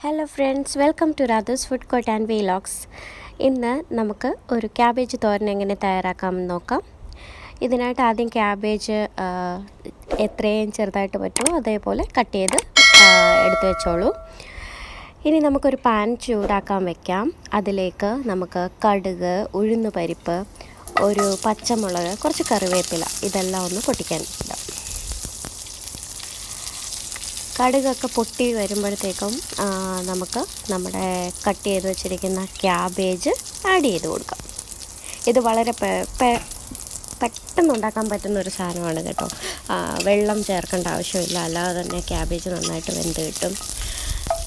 Hello friends, welcome to Radhu's food court and vlogs. ഇന്ന് നമുക്ക് ഒരു ക്യാബേജ് തോരൻ എങ്ങനെ തയ്യാറാക്കാമെന്ന് നോക്കാം. ഇതിനായിട്ട് ആദ്യം ക്യാബേജ് എത്രയും ചെറുതായിട്ട് പറ്റുമോ അതേപോലെ കട്ട് ചെയ്ത് എടുത്ത് വെച്ചോളൂ. ഇനി നമുക്കൊരു പാൻ ചൂടാക്കാൻ വെക്കാം. അതിലേക്ക് നമുക്ക് കടുക്, ഉഴുന്ന് പരിപ്പ്, ഒരു പച്ചമുളക്, കുറച്ച് കറിവേപ്പില ഇതെല്ലാം ഒന്ന് പൊട്ടിക്കാൻ ഇടാം. കടുകൊക്കെ പൊട്ടി വരുമ്പോഴത്തേക്കും നമുക്ക് നമ്മുടെ കട്ട് ചെയ്ത് വെച്ചിരിക്കുന്ന ക്യാബേജ് ആഡ് ചെയ്ത് കൊടുക്കാം. ഇത് വളരെ പെട്ടെന്ന് ഉണ്ടാക്കാൻ പറ്റുന്ന ഒരു സാധനമാണ് കേട്ടോ. വെള്ളം ചേർക്കേണ്ട ആവശ്യമില്ല, അല്ലാതെ തന്നെ ക്യാബേജ് നന്നായിട്ട് വെന്ത് കിട്ടും.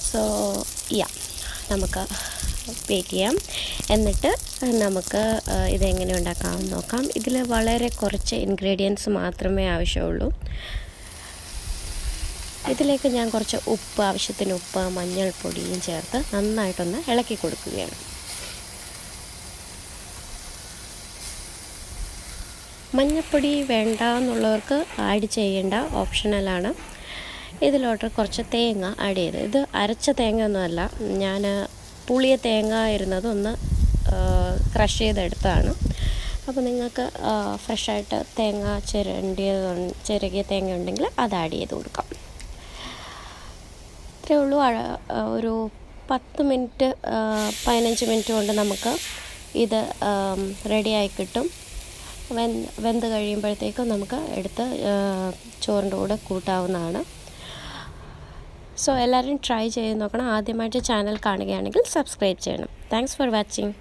സോ നമുക്ക് വെയിറ്റ് ചെയ്യാം. എന്നിട്ട് നമുക്ക് ഇതെങ്ങനെ ഉണ്ടാക്കാമെന്ന് നോക്കാം. ഇതിൽ വളരെ കുറച്ച് ഇൻഗ്രീഡിയൻസ് മാത്രമേ ആവശ്യമുള്ളൂ. ഇതിലേക്ക് ഞാൻ കുറച്ച് ഉപ്പ്, ആവശ്യത്തിന് ഉപ്പ്, മഞ്ഞൾപ്പൊടിയും ചേർത്ത് നന്നായിട്ടൊന്ന് ഇളക്കി കൊടുക്കുകയാണ്. മഞ്ഞൾപ്പൊടി വേണ്ട എന്നുള്ളവർക്ക് ആഡ് ചെയ്യേണ്ട, ഓപ്ഷണലാണ്. ഇതിലോട്ട് കുറച്ച് തേങ്ങ ആഡ് ചെയ്ത്, ഇത് അരച്ച തേങ്ങ ഒന്നുമല്ല, ഞാൻ പുളിയ തേങ്ങ ഇരുന്നത് ഒന്ന് ക്രഷ് ചെയ്തെടുത്തതാണ്. അപ്പോൾ നിങ്ങൾക്ക് ഫ്രഷായിട്ട് തേങ്ങ ചിരകിയ തേങ്ങ ഉണ്ടെങ്കിൽ അത് ആഡ് ചെയ്ത് കൊടുക്കാം. ഇത്രയേ ഉള്ളൂ. ഒരു 10 മിനിറ്റ് 15 മിനിറ്റ് കൊണ്ട് നമുക്ക് ഇത് റെഡിയായി കിട്ടും. വെന്ത് കഴിയുമ്പോഴത്തേക്കും നമുക്ക് എടുത്ത് ചോറിൻ്റെ കൂടെ കൂട്ടാവുന്നതാണ്. സോ എല്ലാവരും ട്രൈ ചെയ്ത് നോക്കണം. ആദ്യമായിട്ട് ചാനൽ കാണുകയാണെങ്കിൽ സബ്സ്ക്രൈബ് ചെയ്യണം. Thanks for watching.